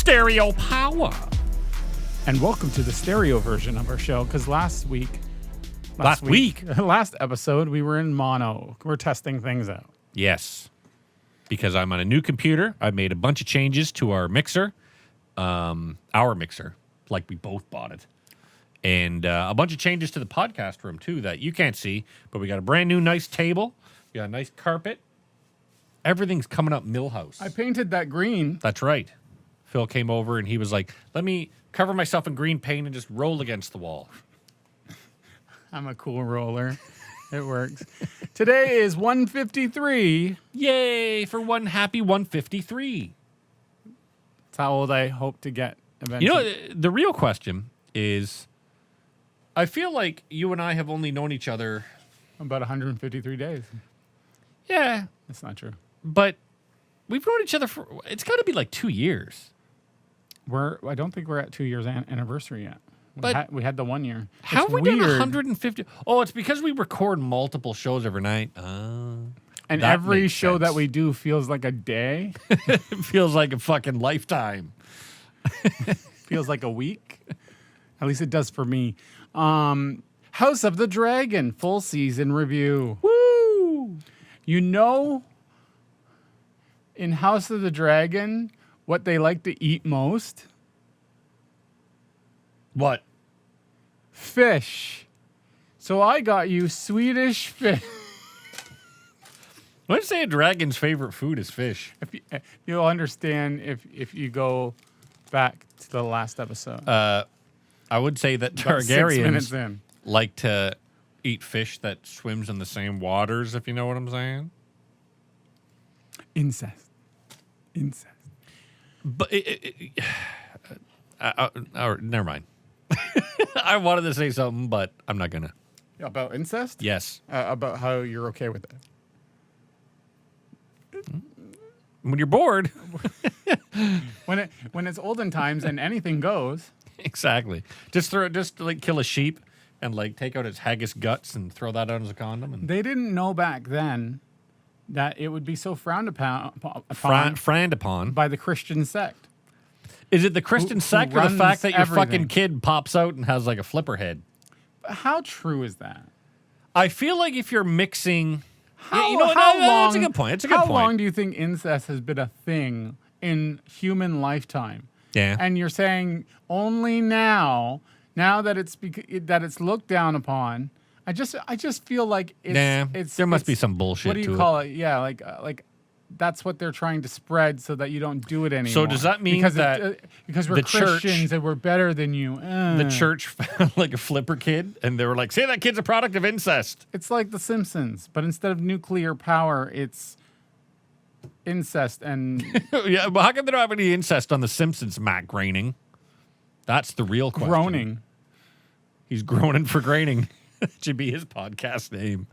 stereo power. And welcome to the stereo version of our show, because last episode, we were in mono. We're testing things out. Yes, because I'm on a new computer. I made a bunch of changes to our mixer, our mixer, like we both bought it. And a bunch of changes to the podcast room, too, that you can't see. But we got a brand new nice table. We got a nice carpet. Everything's coming up Millhouse. I painted that green. That's right. Phil came over and he was like, let me cover myself in green paint and just roll against the wall. I'm a cool roller. It works. Today is 153. Yay for one happy 153. That's how old I hope to get eventually. You know, the real question is, I feel like you and I have only known each other about 153 days. Yeah. That's not true. But we've known each other for, it's got to be like 2 years. I don't think we're at 2 years anniversary yet. We had the 1 year. How have we done 150? Oh, it's because we record multiple shows every night. And every show that we do feels like a day. It feels like a fucking lifetime. Feels like a week. At least it does for me. House of the Dragon, full season review. Woo! You know, in House of the Dragon, what they like to eat most? What? Fish. So I got you Swedish fish. Let's say a dragon's favorite food is fish. You'll understand if you go back to the last episode. I would say that About 6 minutes Targaryens in. like to eat fish that swims in the same waters, if you know what I'm saying. Incest. But never mind. I wanted to say something, but I'm not gonna. About incest? Yes. About how you're okay with it. When you're bored. When it's olden times and anything goes. Exactly. Just like kill a sheep and like take out its haggis guts and throw that out as a condom. And They didn't know back then that it would be so frowned upon by the Christian sect. Is it the Christian sect or the runs fact that your everything. fucking kid pops out and has like a flipper head? How true is that? I feel like if you're mixing... How that's long? a good point. How long do you think incest has been a thing in human lifetime? Yeah. And you're saying only now that it's looked down upon. I just feel like there must be some bullshit. What do you call it? Yeah, like that's what they're trying to spread so that you don't do it anymore. So does that mean because we're Christians and we're better than you? The church found like a flipper kid and they were like, say that kid's a product of incest. It's like The Simpsons, but instead of nuclear power, it's incest and... Yeah, but how come they don't have any incest on The Simpsons, Matt Groening? That's the real question. Groaning. He's groaning for graining. That should be his podcast name.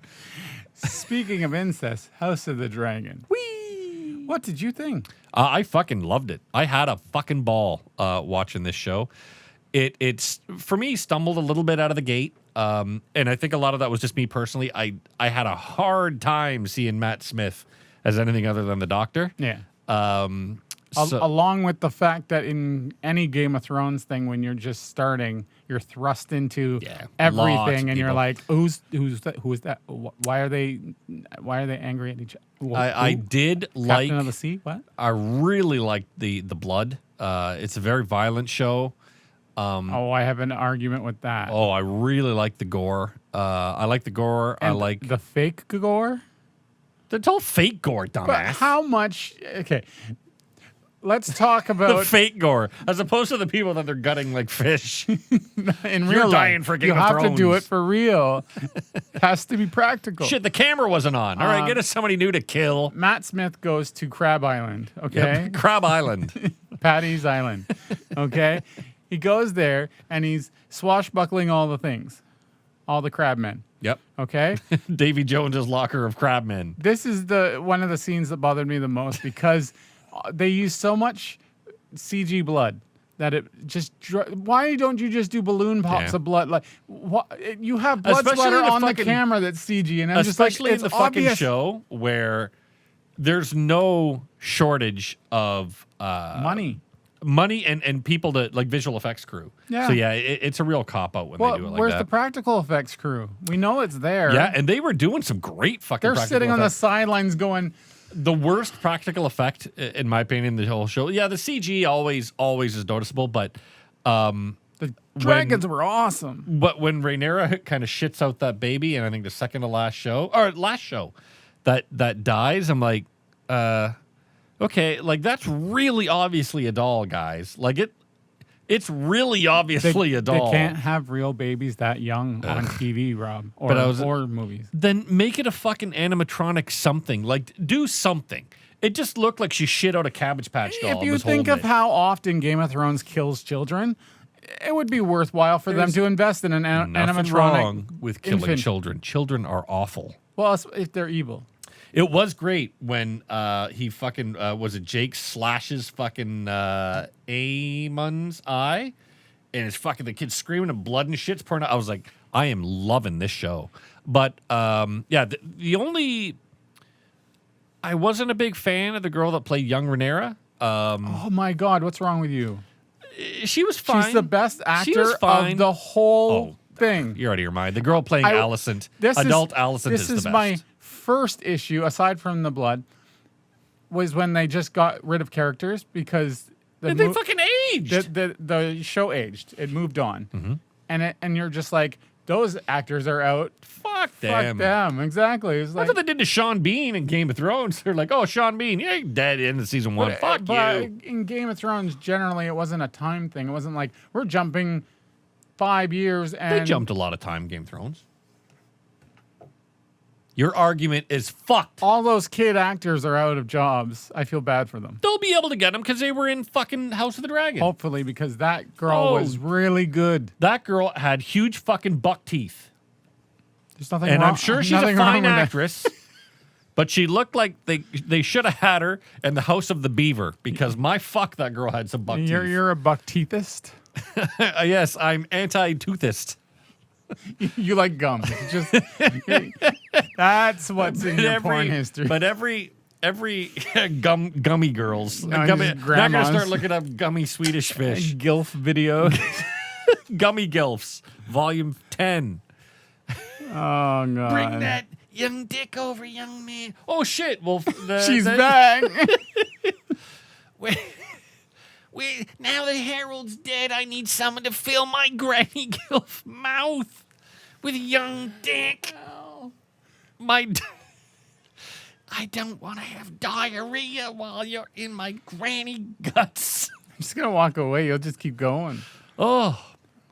Speaking of incest, House of the Dragon. Whee! What did you think? I fucking loved it. I had a fucking ball watching this show. It's for me, stumbled a little bit out of the gate. And I think a lot of that was just me personally. I had a hard time seeing Matt Smith as anything other than the Doctor. Yeah. So, Along with the fact that in any Game of Thrones thing, when you're just starting, you're thrust into everything, and you're like, who is that? Why are they angry at each other? I did like Captain of the Sea. What? I really liked the blood. It's a very violent show. I have an argument with that. Oh, I really like the gore. I like the gore. And I like the fake gore. It's all fake gore, dumbass. But how much? Okay. Let's talk about the fake gore, as opposed to the people that they're gutting like fish. In You're real dying life. for Game you of have Thrones. to do it for real. It has to be practical. Shit, the camera wasn't on. All right, get us somebody new to kill. Matt Smith goes to Crab Island, okay? Yep. Crab Island. Patty's Island, okay? He goes there, and he's swashbuckling all the things. All the crabmen. Yep. Okay? Davy Jones's locker of crabmen. This is one of the scenes that bothered me the most because they use so much CG blood that it just... Why don't you just do balloon pops of blood? Like you have blood splatter on the camera that's CG, and I'm just like, especially in the fucking show where there's no shortage of money. money and people to like visual effects crew. Yeah. So yeah, it's a real cop out when they do it like where's that. the practical effects crew? We know it's there. Yeah, and they were doing some great fucking. They're practical sitting on the effects. sidelines going. The worst practical effect, in my opinion, the whole show. Yeah, the CG always is noticeable, but The dragons were awesome. but when Rhaenyra kind of shits out that baby, and I think the second to last show that dies, I'm like, okay, like that's really obviously a doll, guys. Like it's really obviously a doll. They can't have real babies that young on TV, Rob, or movies. Then make it a fucking animatronic something. Like do something. It just looked like she shit out a Cabbage Patch doll. If you think of how often Game of Thrones kills children, it would be worthwhile for them to invest in an nothing animatronic wrong with killing infant. children. Children are awful. Well, if they're evil. It was great when he fucking was it Jake slashes fucking Aemon's eye, and it's fucking the kid screaming and blood and shit's pouring out. I was like, I am loving this show. But yeah, the only I wasn't a big fan of the girl that played young Rhaenyra. Oh my God, what's wrong with you? She was fine. She's the best actor of the whole thing. You're out of your mind. The girl playing Alicent, adult Alicent this is the is best. my first issue, aside from the blood, was when they just got rid of characters because they fucking aged. The show aged. It moved on. Mm-hmm. And you're just like, those actors are out. Fuck them. Fuck them. Exactly. It's like, That's what they did to Sean Bean in Game of Thrones. They're like, oh, Sean Bean, yeah, dead in the season 1. Fuck you. In Game of Thrones, generally, it wasn't a time thing. It wasn't like, we're jumping 5 years and... They jumped a lot of time in Game of Thrones. Your argument is fucked. All those kid actors are out of jobs. I feel bad for them. They'll be able to get them because they were in fucking House of the Dragon. Hopefully, because that girl was really good. That girl had huge fucking buck teeth. There's nothing and wrong. I'm sure she's a fine actress. But she looked like they should have had her in the House of the Beaver because my fuck, that girl had some buck teeth. You're a buck teethist? Yes, I'm anti-toothist. You like gum. That's what's in your porn history. But every gummy girls. No, Now I'm going to start grandmas. looking up gummy Swedish fish. Gilf video. Gummy Gilfs, Volume 10. Oh, God. Bring that young dick over, young man. Oh, shit. Well, She's back. Wait, now that Harold's dead, I need someone to fill my Granny Gilf mouth with young dick. I don't want to have diarrhea while you're in my granny guts. I'm just going to walk away. You'll just keep going. Oh,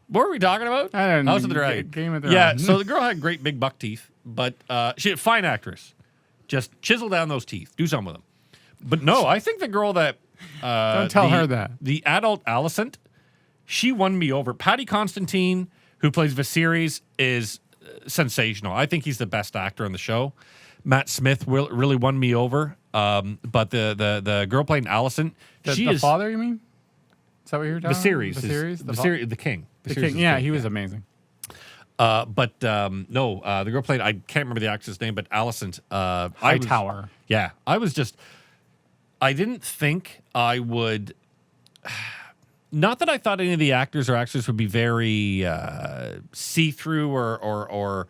what were we talking about? I don't know. House of the Dragon. Game of Thrones. Yeah, so the girl had great big buck teeth, but she fine actress. Just chisel down those teeth. Do something with them. But no, I think the girl that... Don't tell her that. The adult Alicent, she won me over. Patty Constantine, who plays Viserys, is sensational. I think he's the best actor on the show. Matt Smith really won me over. But the girl playing Alicent, The father, you mean? Is that what you're talking about? Viserys, the king. The king. Yeah, he was amazing. But no, the girl played, I can't remember the actress name, but Alicent. Hightower. Yeah, I didn't think I would. Not that I thought any of the actors or actresses would be very see-through or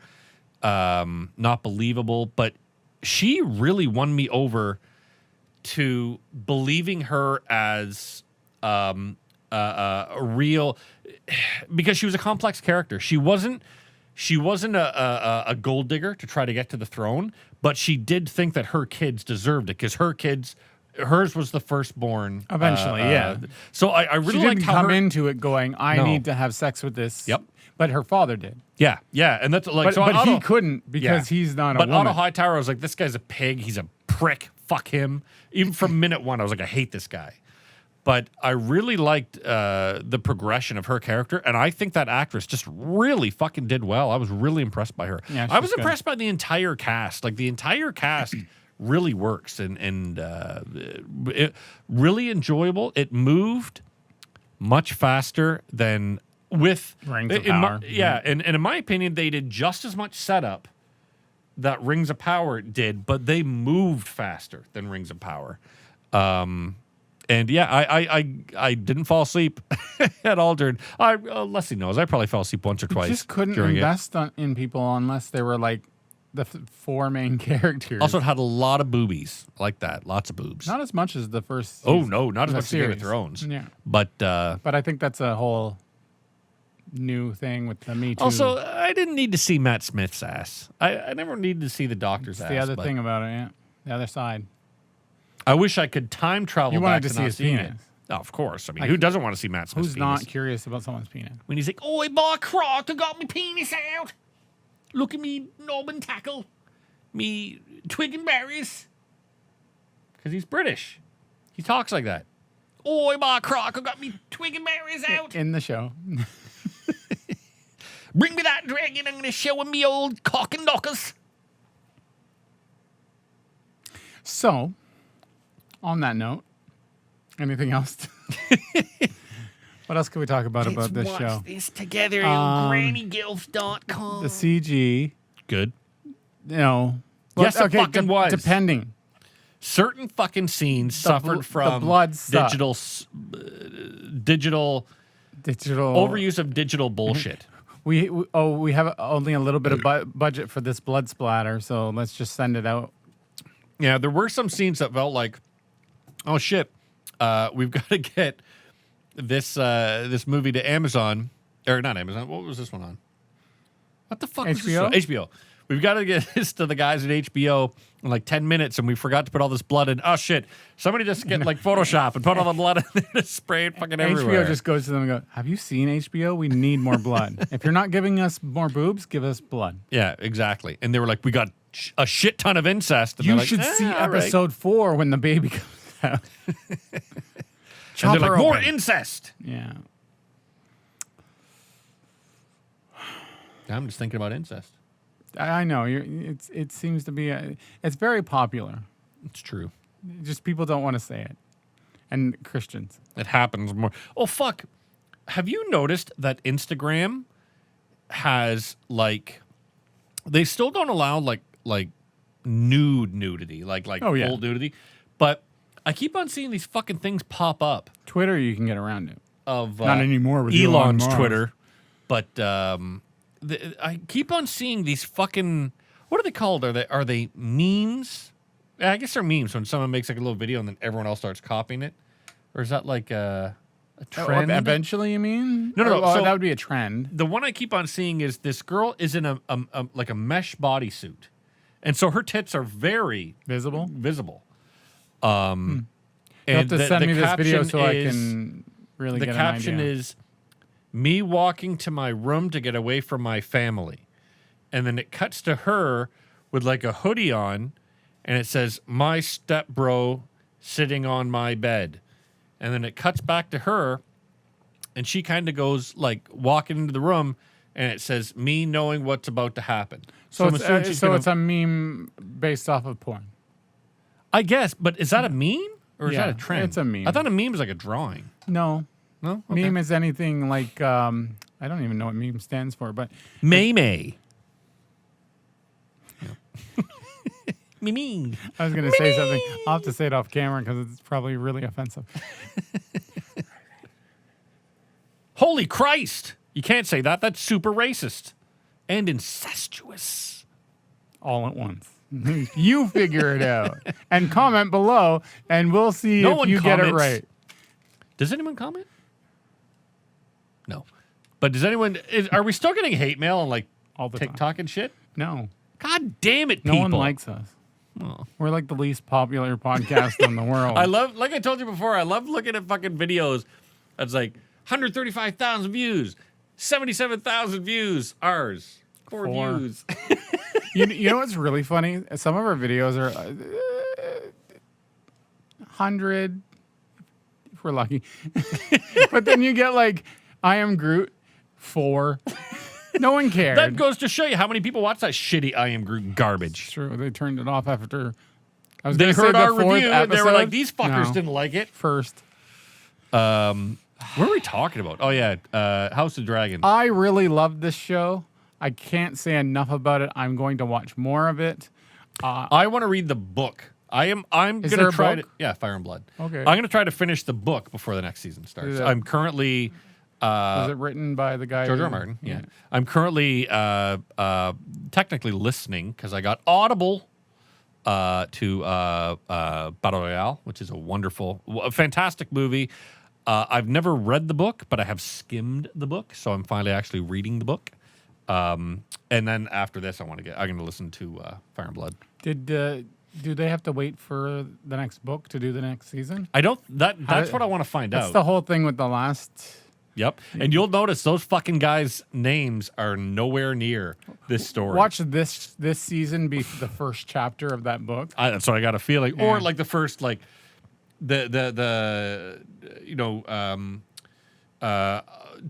not believable, but she really won me over to believing her as a real, because she was a complex character. She wasn't a gold digger to try to get to the throne, but she did think that her kids deserved it because hers was the firstborn. Eventually, yeah. So I really She liked didn't how come into it going, I need to have sex with this. Yep. But her father did. Yeah, and that's like. But he couldn't because he's not a woman. But Otto Hightower, I was like, this guy's a pig. He's a prick. Fuck him. Even from minute one, I was like, I hate this guy. But I really liked the progression of her character, and I think that actress just really fucking did well. I was really impressed by her. Yeah, I was impressed by the entire cast. Like the entire cast really works, and it really enjoyable. It moved much faster than with Rings of Power. And in my opinion, they did just as much setup that Rings of Power did, but they moved faster than Rings of Power. And yeah, I didn't fall asleep at all during. Leslie knows I probably fell asleep once or twice. You just couldn't during invest in people unless they were like the four main characters. Also, it had a lot of boobies like that. Lots of boobs. Not as much as the first. Oh season, no, not as the much as Game of series. Thrones. Yeah, But I think that's a whole new thing with the Me Too. also, I didn't need to see Matt Smith's ass. I never needed to see the doctor's ass. the other but thing about it, yeah, the other side. I wish I could time travel. You back wanted to to see not his seeing penis. It. Oh, of course. I mean, Like, who doesn't want to see Matt Smith's Who's penis? not curious about someone's penis? When he's like, "Oi, boy, croc, I got my penis out. Look at me knob and tackle, me twig and berries." Because he's British. He talks like that. "Oi, boy, croc, I got me twig and berries out. In the show. Bring me that dragon. I'm going to show him me old cock and knockers." So, on that note, anything else? What else can we talk about this show? This together on grannygilf.com. The CG, Good. you know. Yes, it fucking was. Depending. Certain fucking scenes suffered from the blood sucked. digital Digital overuse of digital bullshit. We have only a little bit of budget for this blood splatter, so let's just send it out. Yeah, there were some scenes that felt like, oh shit, we've got to get this movie to Amazon, or not Amazon. What was this one on? What the fuck? HBO? Was this HBO. We've got to get this to the guys at HBO in like 10 minutes, and we forgot to put all this blood in. Oh shit! Somebody just get like Photoshop and put all the blood in there and spray it fucking everywhere. HBO just goes to them and go, "Have you seen HBO? We need more blood. If you're not giving us more boobs, give us blood." Yeah, exactly. And they were like, "We got a shit ton of incest." And You they're like, should see all right. episode 4 when the baby comes out. And Chop they're her like, more open. incest. Yeah. I'm just thinking about incest. I know. It seems to be it's very popular. It's true. Just people don't want to say it. And Christians. It happens more. Oh, fuck. Have you noticed that Instagram has, like, they still don't allow, like nudity, like Oh, yeah. full nudity. But I keep on seeing these fucking things pop up Twitter, you can get around it. of Not anymore with Elon Elon's Musk. Twitter. But I keep on seeing these fucking, what are they called? Are they memes? Yeah, I guess they're memes when someone makes like a little video and then everyone else starts copying it. Or is that like a trend? Eventually, you mean? No. Well, So that would be a trend. the one I keep on seeing is this girl is in a like a mesh bodysuit, and so her tits are very Visible? visible. You have to send me this video so I can really The get caption an idea. is me walking to my room to get away from my family, and then it cuts to her with like a hoodie on, and it says my step bro sitting on my bed. And then it cuts back to her, and she kind of goes like walking into the room, and it says me knowing what's about to happen. So, I'm assuming she's it's a meme based off of porn. I guess, but is that a meme or is Yeah, that a trend? it's a meme. I thought a meme was like a drawing. No. No, okay. Meme is anything like, I don't even know what meme stands for, but Meme. Meme. I was going to say something. I'll have to say it off camera because it's probably really offensive. Holy Christ! You can't say that. That's super racist and incestuous. All at once. You figure it out. And comment below, and we'll see No if one you get it comments. right. Does anyone comment? No. But does anyone? Are we still getting hate mail on like All the time. TikTok and shit? No. God damn it, No people! one likes us. Oh. We're like the least popular podcast in the world. I love, like I told you before, I love looking at fucking videos. That's like 135,000 views, 77,000 views, ours, 4 4. views. You know what's really funny? Some of our videos are 100, if we're lucky. But then you get like, I am Groot, 4. No one cared. That goes to show you how many people watch that shitty I Am Groot garbage. It's true. They turned it off after. I was They gonna say heard the our 4th review and they were episode. like, these fuckers No. didn't like it. First. What are we talking about? Oh, yeah, House of Dragon. I really love this show. I can't say enough about it. I'm going to watch more of it. I want to read the book I'm Is gonna there a try book? to. Yeah, Fire and Blood. Okay. I'm gonna try to finish the book before the next season starts. Is it- I'm currently. Was it written by the guy? George R. who- R. Martin. Yeah. I'm currently technically listening because I got Audible to Battle Royale, which is a fantastic movie. I've never read the book, but I have skimmed the book, so I'm finally actually reading the book. And then after this, I'm going to listen to Fire and Blood. Do they have to wait for the next book to do the next season? I don't. That's what I want to find That's out. the whole thing with the last. Yep. And you'll notice those fucking guys' names are nowhere near this story. Watch this season be the first chapter of that book. That's what I got a feeling. Yeah. Or like the first, like the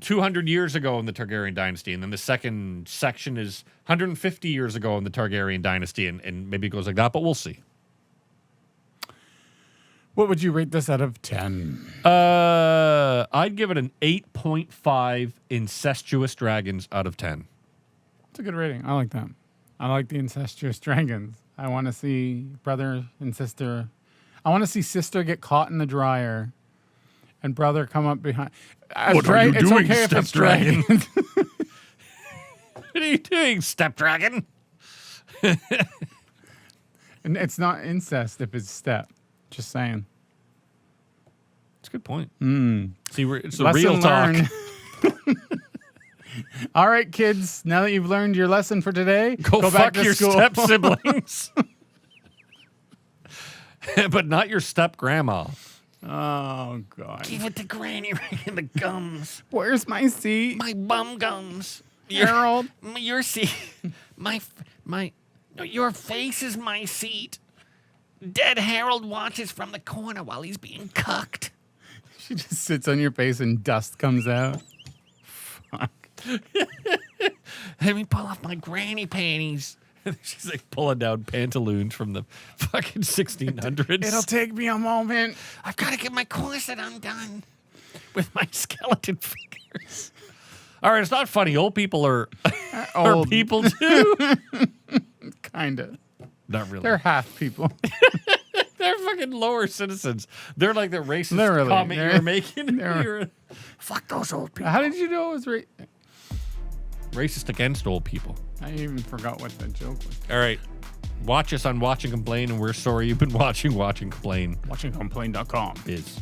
200 years ago in the Targaryen dynasty, and then the second section is 150 years ago in the Targaryen dynasty, and maybe it goes like that, but we'll see. What would you rate this out of 10? I'd give it an 8.5 incestuous dragons out of 10. It's a good rating. I like that. I like the incestuous dragons. I want to see brother and sister. I want to see sister get caught in the dryer and brother come up behind. What are you doing, it's okay if step it's dragons. What are you doing, step dragon? And it's not incest if it's step. Just saying. That's a good point. Mm. See, it's the Lesson real talk. learned. All right, kids. Now that you've learned your lesson for today, Go back fuck to your school. step siblings. But not your step grandma. Oh God. Give it to Granny and the gums. Where's my seat? My bum gums. Harold. Your seat. Your face is my seat. Dead Harold watches from the corner while he's being cucked. She just sits on your face and dust comes out. Fuck. Let me pull off my granny panties. She's like pulling down pantaloons from the fucking 1600s. It'll take me a moment. I've got to get my corset undone with my skeleton fingers. All right, it's not funny. Old people are Old. people too. Kinda. Not really. They're half people. They're fucking lower citizens. They're like the racist Literally. comment you were making. they're- Fuck those old people. How did you know it was Racist against old people. I even forgot what the joke was. All right. Watch us on Watch and Complain, and we're sorry you've been watching Watch and Complain. WatchingComplain.com. Biz.